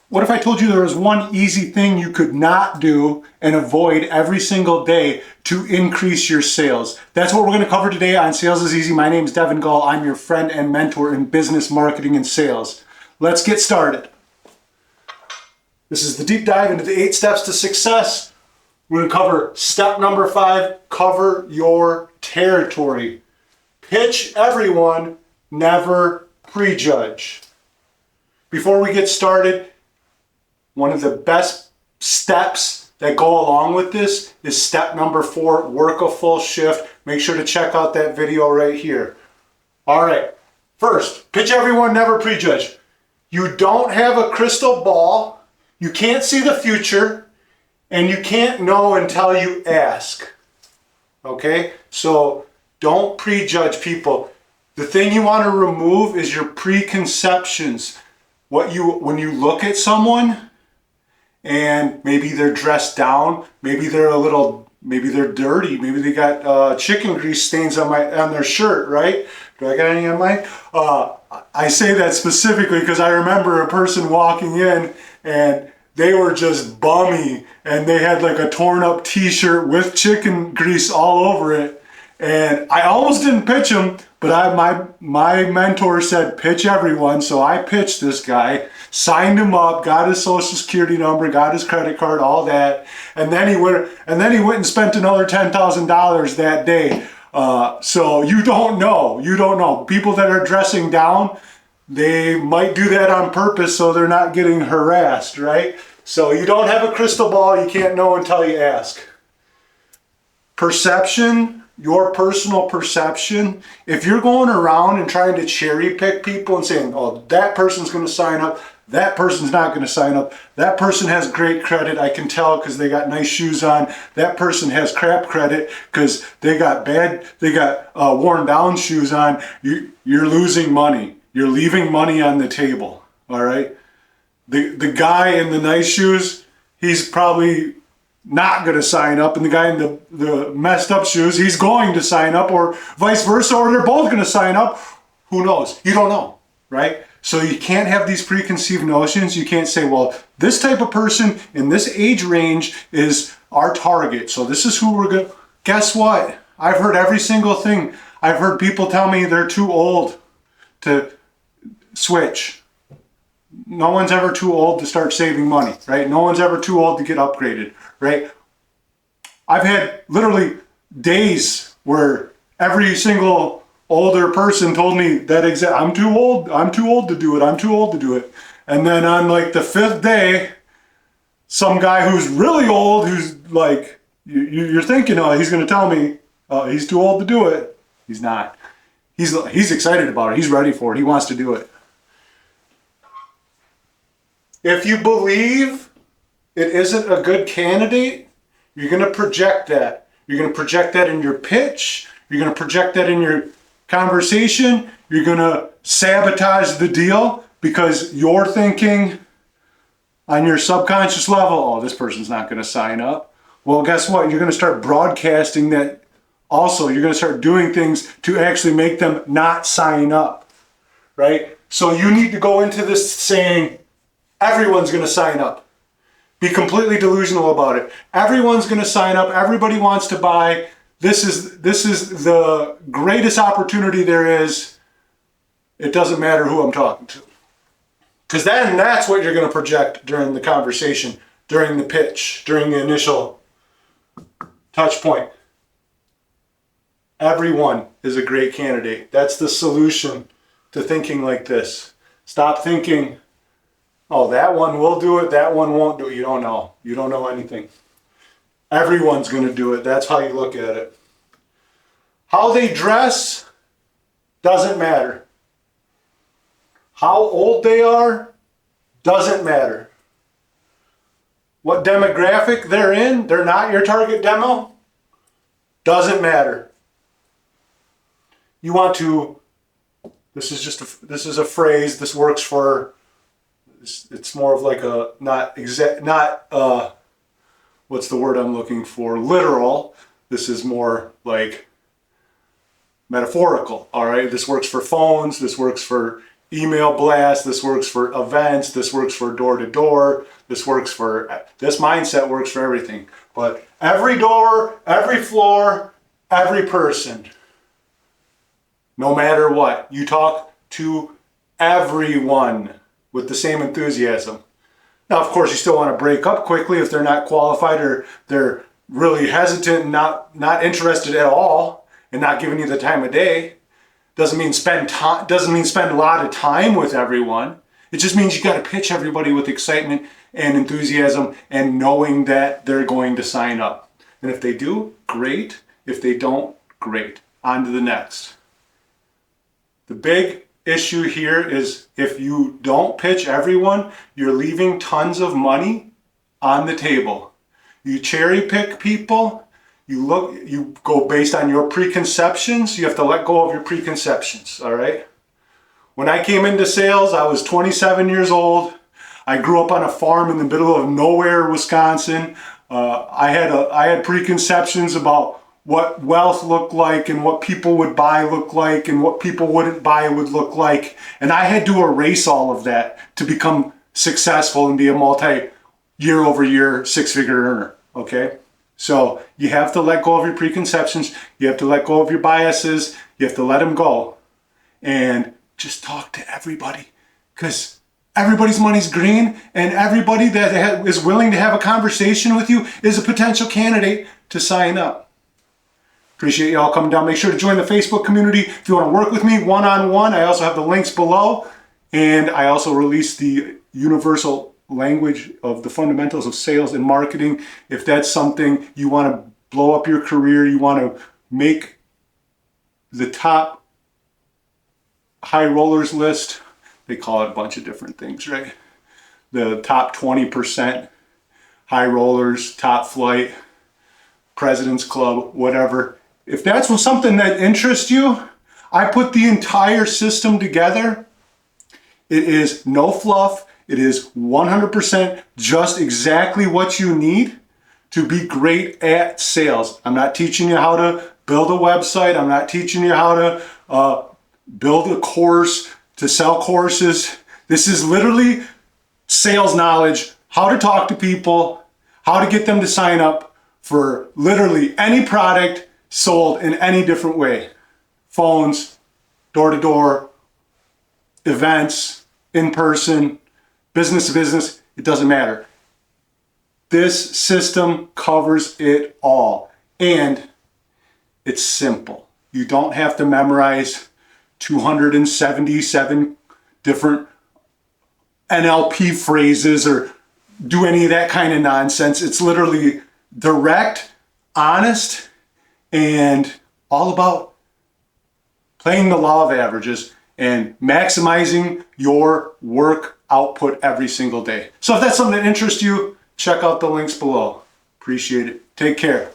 What if I told you there was one easy thing you could not do and avoid every single day to increase your sales? That's what we're going to cover today on Sales is Easy. My name is Devon Gall. I'm your friend and mentor in business, marketing, and sales. Let's get started. This is the deep dive into the 8 steps to success. We're going to cover step number 5, cover your territory. Pitch everyone, never prejudge. Before we get started, one of the best steps that go along with this is step number 4, work a full shift. Make sure to check out that video right here. All right, first, pitch everyone, never prejudge. You don't have a crystal ball, you can't see the future, and you can't know until you ask. Okay, so don't prejudge people. The thing you want to remove is your preconceptions. When you look at someone, and maybe they're dressed down, maybe they're dirty, maybe they got chicken grease stains on their shirt, right? Do I got any on mine? I say that specifically because I remember a person walking in and they were just bummy and they had like a torn up t-shirt with chicken grease all over it. And I almost didn't pitch him, but my mentor said pitch everyone, so I pitched this guy, signed him up, got his social security number, got his credit card, all that, and then he went and spent another $10,000 that day. So you don't know. People that are dressing down, they might do that on purpose so they're not getting harassed, right? So you don't have a crystal ball, you can't know until you ask. Perception. Your personal perception, if you're going around and trying to cherry pick people and saying, oh, that person's going to sign up, that person's not going to sign up, that person has great credit, I can tell because they got nice shoes on, that person has crap credit because they got worn down shoes on, you're losing money. You're leaving money on the table, all right? The guy in the nice shoes, he's probably not going to sign up, and the guy in the messed up shoes, he's going to sign up, or vice versa, or they're both going to sign up. Who knows? You don't know, right? So you can't have these preconceived notions. You can't say, well, this type of person in this age range is our target, so this is who we're going to... Guess what? I've heard every single thing. I've heard people tell me they're too old to switch. No one's ever too old to start saving money, right? No one's ever too old to get upgraded, right? I've had literally days where every single older person told me that I'm too old to do it. And then on like the 5th day, some guy who's really old, who's like, you're thinking, oh, he's going to tell me, oh, he's too old to do it. He's not. He's excited about it. He's ready for it. He wants to do it. If you believe it isn't a good candidate, you're going to project that. You're going to project that in your pitch. You're going to project that in your conversation. You're going to sabotage the deal because you're thinking on your subconscious level, oh, this person's not going to sign up. Well, guess what? You're going to start broadcasting that also. You're going to start doing things to actually make them not sign up, right? So you need to go into this saying, everyone's going to sign up. Be completely delusional about it. Everyone's going to sign up. Everybody wants to buy. This is the greatest opportunity there is. It doesn't matter who I'm talking to. Because then that's what you're going to project during the conversation, during the pitch, during the initial touch point. Everyone is a great candidate. That's the solution to thinking like this. Stop thinking, oh, that one will do it, that one won't do it. You don't know. You don't know anything. Everyone's going to do it. That's how you look at it. How they dress doesn't matter. How old they are doesn't matter. What demographic they're in, they're not your target demo, doesn't matter. You want to, this is a phrase, this works for, it's more of like a, what's the word I'm looking for? Literal. This is more like metaphorical, all right? This works for phones, this works for email blast, this works for events, this works for door-to-door, this mindset works for everything. But every door, every floor, every person, no matter what, you talk to everyone with the same enthusiasm. Now, of course, you still want to break up quickly if they're not qualified or they're really hesitant and not interested at all and not giving you the time of day. Doesn't mean spend a lot of time with everyone. It just means you got to pitch everybody with excitement and enthusiasm and knowing that they're going to sign up. And if they do, great. If they don't, great. On to the next. The big issue here is if you don't pitch everyone, you're leaving tons of money on the table. You cherry pick people, you go based on your preconceptions. You have to let go of your preconceptions, all right? When I came into sales, I was 27 years old. I grew up on a farm in the middle of nowhere, Wisconsin. I had preconceptions about what wealth looked like and what people would buy look like and what people wouldn't buy would look like. And I had to erase all of that to become successful and be a year-over-year six-figure earner, okay? So you have to let go of your preconceptions. You have to let go of your biases. You have to let them go and just talk to everybody, because everybody's money's green and everybody that is willing to have a conversation with you is a potential candidate to sign up. Appreciate you all coming down. Make sure to join the Facebook community if you want to work with me one-on-one. I also have the links below, and I also release the universal language of the fundamentals of sales and marketing. If that's something you want to blow up your career, you want to make the top high rollers list, they call it a bunch of different things, right? The top 20% high rollers, top flight, President's Club, whatever. If that's something that interests you, I put the entire system together. It is no fluff. It is 100% just exactly what you need to be great at sales. I'm not teaching you how to build a website. I'm not teaching you how to build a course, to sell courses. This is literally sales knowledge, how to talk to people, how to get them to sign up for literally any product sold in any different way. Phones, door-to-door, events, in person, business to business, it doesn't matter. This system covers it all. And it's simple. You don't have to memorize 277 different NLP phrases or do any of that kind of nonsense. It's literally direct, honest, and all about playing the law of averages and maximizing your work output every single day. So if that's something that interests you, check out the links below. Appreciate it. Take care.